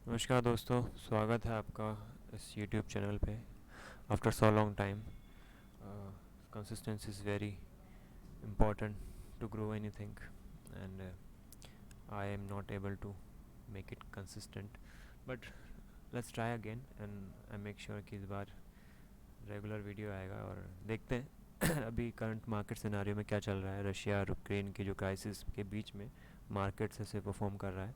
नमस्कार दोस्तों, स्वागत है आपका इस यूट्यूब चैनल पे। After so long time, consistency is very important to grow anything, and I am not able to make it consistent, but let's try again and I make sure कि इस बार regular video आएगा और देखते हैं अभी current market scenario में क्या चल रहा है। रशिया और यूक्रेन की जो क्राइसिस के बीच में मार्केट कैसे परफॉर्म कर रहा है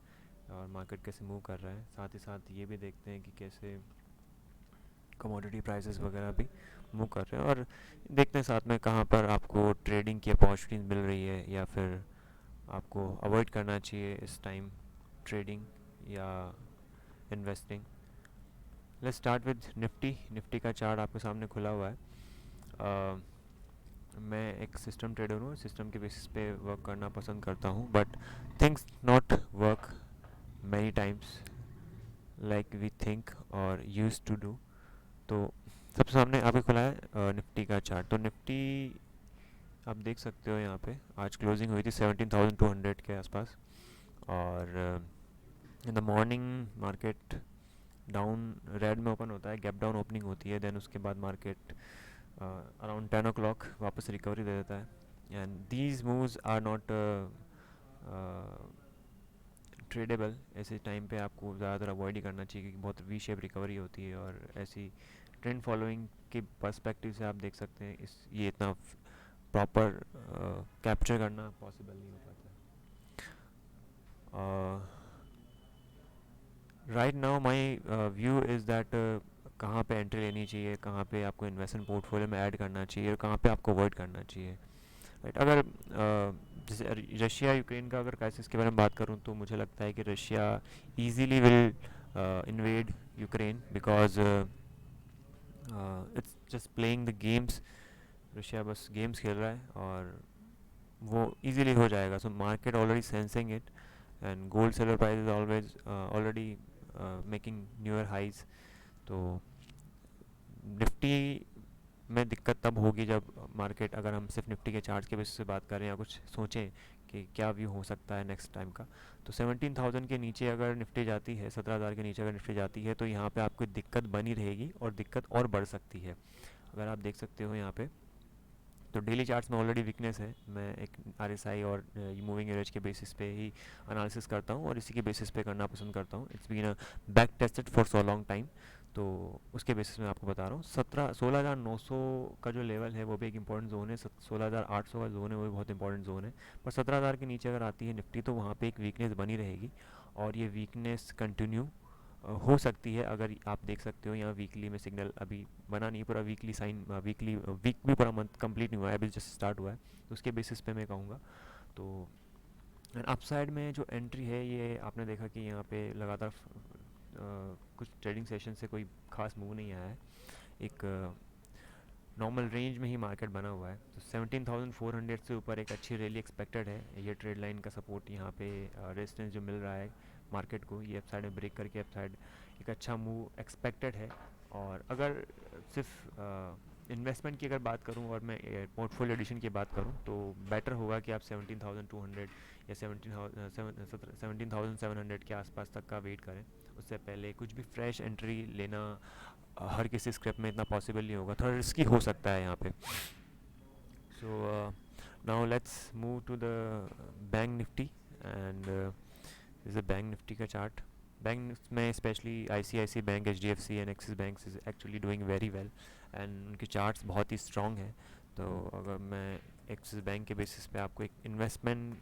और मार्केट कैसे मूव कर रहा है। साथ ही साथ ये भी देखते हैं कि कैसे कमोडिटी प्राइसेस वगैरह भी मूव कर रहे हैं, और देखते हैं साथ में कहाँ पर आपको ट्रेडिंग की अपॉर्चुनिटीज मिल रही है या फिर आपको अवॉइड करना चाहिए इस टाइम ट्रेडिंग या investing. Let's start with Nifty. Nifty का चार्ट आपके सामने खुला हुआ है। मैं एक सिस्टम ट्रेडर हूँ, सिस्टम के बेसिस पे वर्क करना पसंद करता हूँ, but things not work many times like we think और यूज टू डू। तो सबसे सामने आपके खुला है निफ्टी का चार्ट। तो निफ्टी आप देख सकते हो यहाँ पे आज क्लोजिंग हुई थी 17,200 के आसपास, और in the morning market down red में ओपन होता है, गैप डाउन ओपनिंग होती है, देन उसके बाद मार्केट अराउंड 10 o'clock वापस रिकवरी दे देता है। And these moves are not tradable. ऐसे टाइम पे आपको ज़्यादातर अवॉइड ही करना चाहिए क्योंकि बहुत वी शेप रिकवरी होती है, और ऐसी ट्रेंड फॉलोइंग के पर्सपेक्टिव से आप देख सकते हैं इस ये इतना प्रॉपर कैप्चर करना पॉसिबल नहीं हो पाता है। Right now my view is that कहाँ पे एंट्री लेनी चाहिए, कहाँ पे आपको इन्वेस्टमेंट पोर्टफोलियो में ऐड करना चाहिए और कहाँ पे आपको अवॉइड करना चाहिए। राइट, अगर जैसे रशिया यूक्रेन का अगर क्राइसिस के बारे में बात करूँ तो मुझे लगता है कि Russia easily will invade Ukraine because it's just playing the games. Russia बस गेम्स खेल रहा है और वो इजीली हो जाएगा। So market already sensing it, and gold silver price always already making newer highs. तो निफ्टी में दिक्कत तब होगी जब मार्केट, अगर हम सिर्फ निफ्टी के चार्ट्स के बेसिस से बात करें या कुछ सोचें कि क्या व्यू हो सकता है नेक्स्ट टाइम का, तो 17,000 के नीचे अगर निफ्टी जाती है, 17,000 के नीचे अगर निफ्टी जाती है तो यहाँ पे आपको दिक्कत बनी रहेगी और दिक्कत और बढ़ सकती है। अगर आप देख सकते हो यहाँ पे, तो डेली चार्ट्स में ऑलरेडी वीकनेस है। मैं एक आरएसआई और मूविंग एवरेज के बेसिस पे ही एनालिसिस करता हूँ और इसी के बेसिस पे करना पसंद करता हूँ। It's been a back tested for so long time. तो उसके बेसिस में आपको बता रहा हूँ, 16,900 का जो लेवल है वो भी एक इंपॉर्टेंट जोन है, 16,800 का जोन है वो भी बहुत इंपॉर्टेंट जोन है। पर 17,000 के नीचे अगर आती है निफ्टी तो वहाँ पे एक वीकनेस बनी रहेगी, और ये वीकनेस कंटिन्यू हो सकती है। अगर आप देख सकते हो यहाँ वीकली में सिग्नल अभी बना नहीं, पूरा वीकली साइन, वीकली वीक भी पूरा मंथ कंप्लीट नहीं हुआ है, अभी जस्ट स्टार्ट हुआ है, तो उसके बेसिस पे मैं कहूँगा। तो अपसाइड में जो एंट्री है, ये आपने देखा कि यहाँ पे लगातार कुछ ट्रेडिंग सेशन से कोई खास मूव नहीं आया है। एक नॉर्मल रेंज में ही मार्केट बना हुआ है। तो 17,400 से ऊपर एक अच्छी रैली एक्सपेक्टेड है। ये ट्रेड लाइन का सपोर्ट यहाँ पे रेजिस्टेंस जो मिल रहा है मार्केट को, ये अपसाइड में ब्रेक करके अपसाइड एक अच्छा मूव एक्सपेक्टेड है। और अगर सिर्फ इन्वेस्टमेंट की अगर बात करूं और मैं पोर्टफोलियो एडिशन की बात करूं तो बेटर होगा कि आप 17,200 या 17,700 के आसपास तक का वेट करें। उससे पहले कुछ भी फ्रेश एंट्री लेना हर किसी स्क्रिप्ट में इतना पॉसिबल नहीं होगा, थोड़ा रिस्की हो सकता है यहाँ पे। So now let's move to the bank Nifty, and is a bank Nifty का चार्ट। बैंक में specially ICICI Bank, HDFC and Axis Bank is actually doing very well, and उनके चार्ट्स बहुत ही स्ट्रॉन्ग हैं। तो अगर मैं एक्सिस बैंक के बेसिस पे आपको एक इन्वेस्टमेंट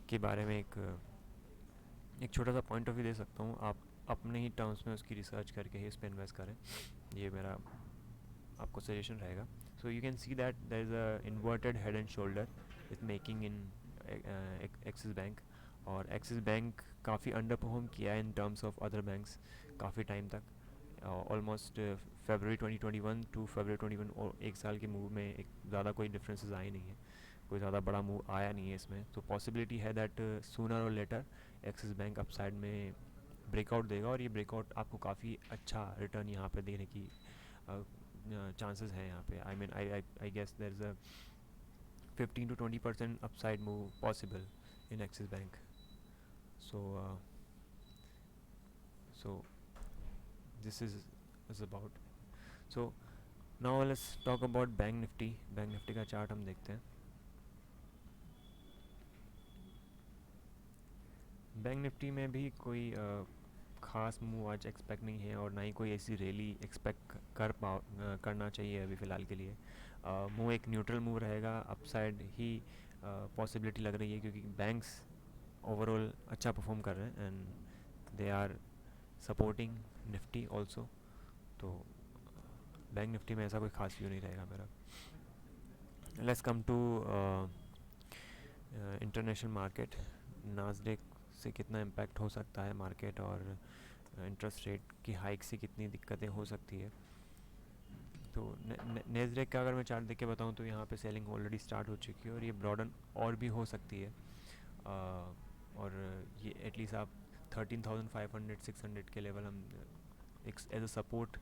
के बारे में एक छोटा सा पॉइंट ऑफ व्यू दे सकता हूँ, आप अपने ही टर्म्स में उसकी रिसर्च करके ही इस पर इन्वेस्ट करें, ये मेरा आपको सजेशन रहेगा। So you can see that there is a inverted head and shoulder with making in Axis Bank, और एक्सिस बैंक काफ़ी अंडर परफॉर्म किया है in terms of other banks काफ़ी टाइम तक। ऑलमोस्ट फरवरी 2021 टू फरवरी 21, और एक साल के मूव में एक ज़्यादा कोई डिफरेंसेस आए नहीं है, कोई ज़्यादा बड़ा मूव आया नहीं है इसमें। तो पॉसिबिलिटी है दैट सूनर और लेटर एक्सिस बैंक अपसाइड में ब्रेकआउट देगा, और ये ब्रेकआउट आपको काफ़ी अच्छा रिटर्न यहाँ पे देने की चांसेस हैं यहाँ पे। I mean I guess there is a 15 to 20% upside move possible in Axis Bank. So so this is about. So now let's talk about bank Nifty. Bank Nifty का चार्ट हम देखते हैं. बैंक निफ्टी में भी कोई ख़ास मूव आज expect नहीं है और ना ही कोई ऐसी रैली एक्सपेक्ट करना चाहिए अभी फ़िलहाल के लिए. मूव एक न्यूट्रल मूव रहेगा. अपसाइड ही पॉसिबिलिटी लग रही है क्योंकि बैंक्स ओवरऑल अच्छा परफॉर्म कर रहे हैं and they are supporting Nifty also. तो बैंक निफ्टी में ऐसा कोई खास व्यू नहीं रहेगा मेरा. Let's come to international market. Nasdaq से कितना इम्पैक्ट हो सकता है मार्केट और इंटरेस्ट रेट की हाइक से कितनी दिक्कतें हो सकती है. तो नेस्डेक का अगर मैं चार्ट देख के बताऊँ तो यहाँ पे सेलिंग ऑलरेडी स्टार्ट हो चुकी है और ये ब्रॉडन और भी हो सकती है. और ये एटलीस्ट आप 13,500 600 के लेवल हम एक एज अ सपोर्ट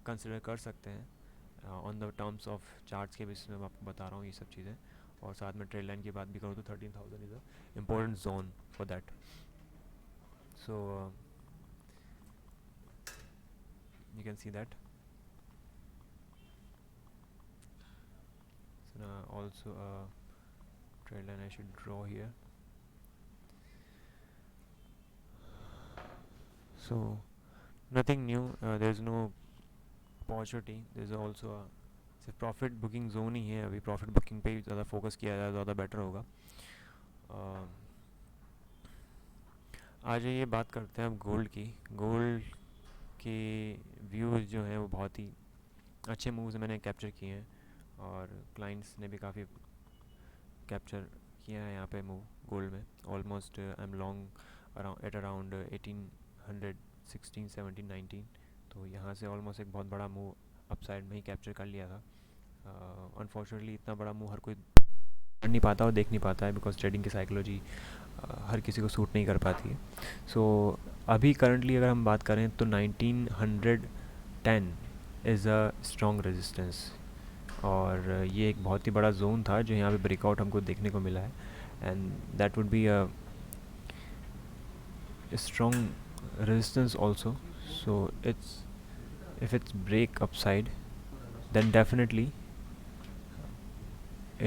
कंसिडर कर सकते हैं on the terms of charts के बेसिस में. मैं आपको बता रहा हूँ ये सब चीज़ें. और साथ में ट्रेड लाइन की बात भी करूँ तो 13,000 is a important zone for that. So you can see that. So now also a trend line I should draw here. So nothing new. There's no opportunity. There's also a सिर्फ profit booking zone ही है. अभी profit booking पे ही ज़्यादा focus किया जाए ज़्यादा better होगा. आज ये बात करते हैं अब गोल्ड की. गोल्ड के व्यूज़ जो हैं वो बहुत ही अच्छे मूव्स मैंने कैप्चर किए हैं और क्लाइंट्स ने भी काफ़ी कैप्चर किया है यहाँ पे मूव गोल्ड में. Almost I am long around 1800 16 17 19. तो यहाँ से ऑलमोस्ट एक बहुत बड़ा मूव अपसाइड में ही कैप्चर कर लिया था. अनफॉर्चुनेटली इतना बड़ा मूव हर कोई कर नहीं पाता और देख नहीं पाता है बिकॉज ट्रेडिंग की साइकोलॉजी हर किसी को सूट नहीं कर पाती है. सो अभी करंटली अगर हम बात करें तो 1910 इज़ अ स्ट्रॉन्ग रेजिस्टेंस और ये एक बहुत ही बड़ा जोन था जो यहाँ पे ब्रेकआउट हमको देखने को मिला है and that would be a strong resistance also. So it's if it's break upside then definitely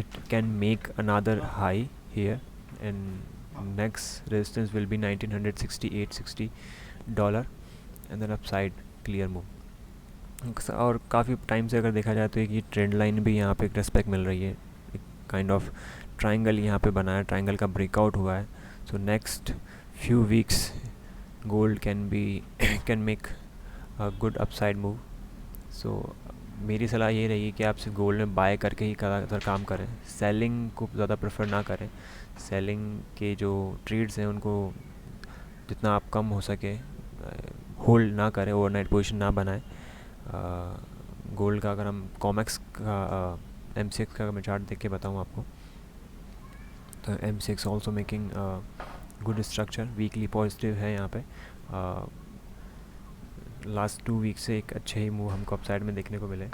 it can make another high here and next resistance will be 1968 $60 and then upside clear move. और काफ़ी time से अगर देखा जाए तो एक ये trend line भी यहाँ पे एक रेस्पेक्ट मिल रही है. एक काइंड ऑफ ट्रायंगल यहाँ पे बना है. ट्रायंगल का ब्रेकआउट हुआ है. So next few weeks gold can make a good upside move. So मेरी सलाह ये रही कि आप सिर्फ गोल्ड में बाय करके ही ज़्यादातर काम करें. सेलिंग को ज़्यादा प्रेफर ना करें. सेलिंग के जो ट्रेड्स हैं उनको जितना आप कम हो सके होल्ड ना करें. ओवरनाइट पोजीशन ना बनाएं. गोल्ड का अगर हम कॉमेक्स का M6 का मैं चार्ट देख के बताऊँ आपको तो M6 also making good structure. Weekly positive है यहाँ पे. लास्ट 2 वीक से एक अच्छे ही मूव हमको अपसाइड में देखने को मिले.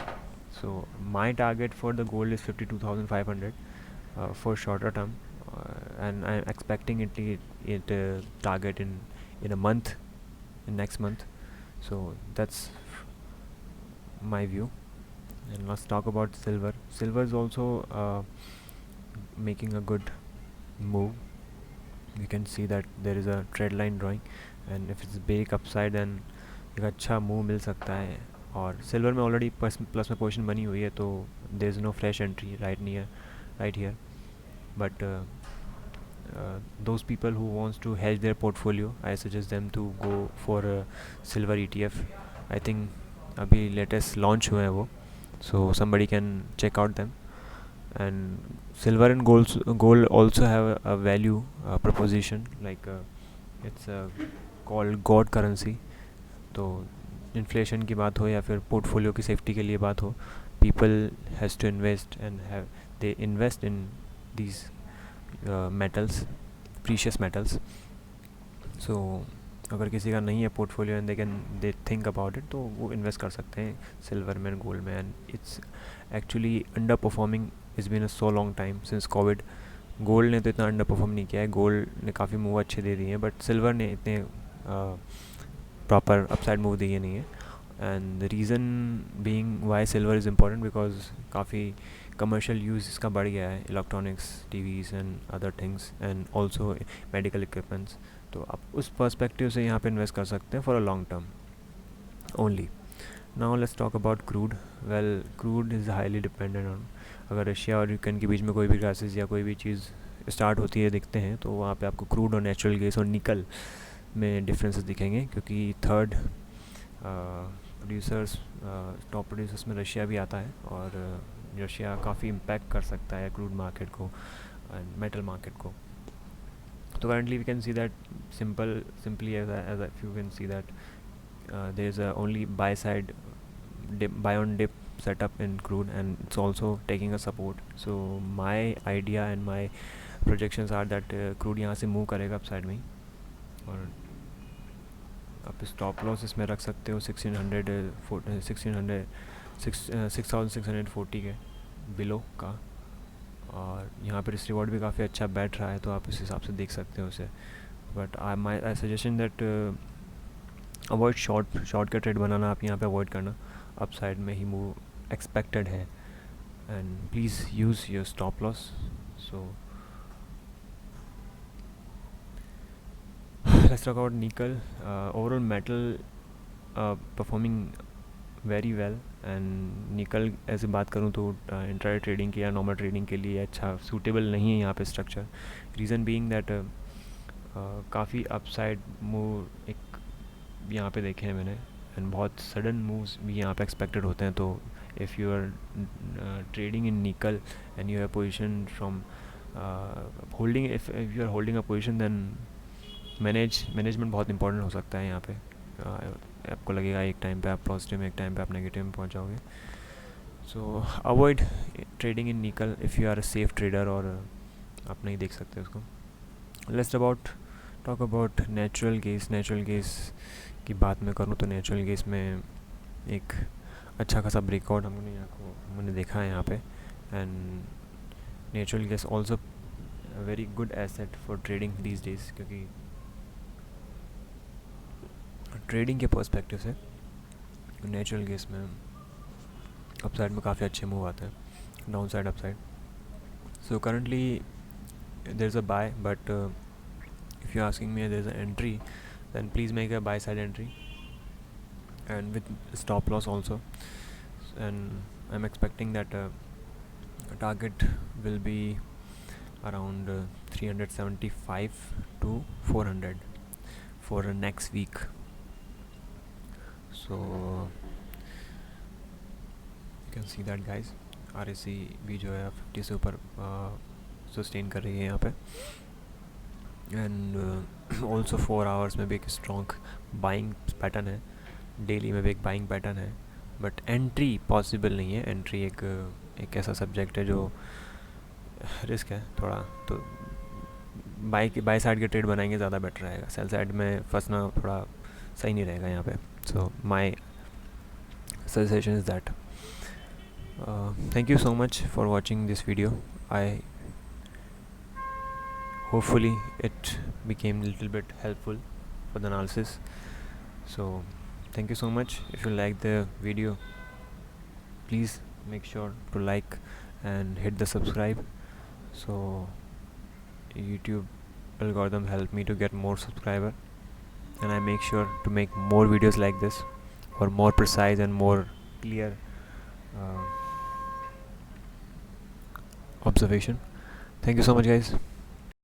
So my target for the gold is 52,500 for shorter term and I am expecting it target in a month in next month. So that's my view. And let's talk about silver. Silver is also making a good move. You can see that there is a trend line drawing and if it's big upside then एक अच्छा move मिल सकता है. और silver में already plus में position बनी हुई है तो there is no fresh entry right here. But those people who wants to hedge their portfolio, I suggest them to go for a silver ETF. I think अभी latest launch हुए हैं वो. So somebody can check out them. And silver and gold also have a value proposition like it's called God currency. तो inflation की बात हो या फिर पोर्टफोलियो की सेफ्टी के लिए बात हो, people has to invest and they invest in these metals, precious metals. So अगर किसी का नहीं है portfolio and they think about it तो वो इन्वेस्ट कर सकते हैं सिल्वर में एंड गोल्ड में. And it's actually under performing. It's been a so long time since Covid. Gold ने तो इतना अंडर परफॉर्म नहीं किया है, गोल्ड ने काफ़ी मूव अच्छे दे दिए हैं, बट सिल्वर ने इतने प्रॉपर अपसाइड मूव दिए नहीं है. And the reason being why silver is important because काफ़ी कमर्शियल यूज़ इसका बढ़ गया है, electronics, TVs and other things, and also medical equipments. तो आप उस पर्सपेक्टिव से यहाँ पे इन्वेस्ट कर सकते हैं for a long term only. Now let's talk about crude. Well, crude is highly dependent on, अगर रशिया और यूक्रेन के बीच में कोई भी क्राइसिस या कोई भी चीज़ स्टार्ट होती है दिखते हैं, तो वहाँ पे आपको क्रूड और नेचुरल गैस और निकल में डिफरेंसेस दिखेंगे, क्योंकि थर्ड प्रोड्यूसर्स, टॉप प्रोड्यूसर्स में रशिया भी आता है, और रशिया काफ़ी इम्पैक्ट कर सकता है क्रूड मार्केट को एंड मेटल मार्केट को. तो currently we can see that simply as if you can see that there is a only buy side buy on dip setup in crude, and it's also taking a support. So my idea and my projections are that crude यहाँ से move करेगा upside में ही, और आप stop loss इसमें रख सकते हो 6,640 के बिलो का, और यहाँ पर रिस्क रिवॉर्ड भी काफ़ी अच्छा बैठ रहा है, तो आप इस हिसाब से देख सकते हो उसे. But I suggestion that avoid short का ट्रेड बनाना, आप यहाँ पे अवॉइड करना, अपसाइड में ही मूव एक्सपेक्टेड है, and please use your stop loss. So let's talk about nickel. Overall metal performing very well, and nickel ऐसे बात करूँ तो इंट्राडे ट्रेडिंग के या नॉर्मल ट्रेडिंग के लिए अच्छा सूटेबल नहीं है यहाँ पे स्ट्रक्चर. रीज़न बीइंग दैट काफ़ी अपसाइड मूव एक यहाँ पे देखे हैं मैंने, एंड बहुत सडन मूव्स भी यहाँ पे एक्सपेक्टेड होते हैं. तो if you are trading in nickel and you have position from holding, if you are holding a position, then management बहुत इंपॉर्टेंट हो सकता है यहाँ पे. आपको लगेगा एक टाइम पे आप पॉजिटिव में, एक टाइम पे आप नेगेटिव में पहुँच जाओगे. सो avoid trading in nickel if you are a safe trader, और आप नहीं देख सकते उसको. Let's talk about natural gas की बात मैं करूँ तो नेचुरल गैस में एक अच्छा खासा ब्रेकआउट हमने देखा है यहाँ पे, and natural gas also very good asset for trading these days, क्योंकि ट्रेडिंग के पर्सपेक्टिव से नेचुरल गैस में अपसाइड में काफ़ी अच्छे मूव आते हैं, downside upside. So currently there is a buy, but if you're asking me there's an entry, then please make a buy side entry and with stop loss also. And I'm expecting that target will be around 375 to 400 for next week. So you can see that guys, RSI भी जो है 50 से ऊपर sustain कर रही है यहाँ पे, एंड ऑल्सो 4 आवर्स में भी एक स्ट्रॉन्ग बाइंग पैटर्न है, डेली में भी एक बाइंग पैटर्न है, बट एंट्री पॉसिबल नहीं है. एंट्री एक ऐसा सब्जेक्ट है जो रिस्क है थोड़ा, तो बाई साइड के ट्रेड बनाएंगे ज़्यादा बेटर रहेगा. सेल साइड में फंसना थोड़ा सही नहीं रहेगा यहाँ पे. So my suggestion is that. Thank you so much for watching this video. Hopefully it became a little bit helpful for the analysis. So thank you so much. If you like the video, please make sure to like and hit the subscribe, so YouTube algorithm help me to get more subscriber, and I make sure to make more videos like this for more precise and more clear observation. Thank you so much guys.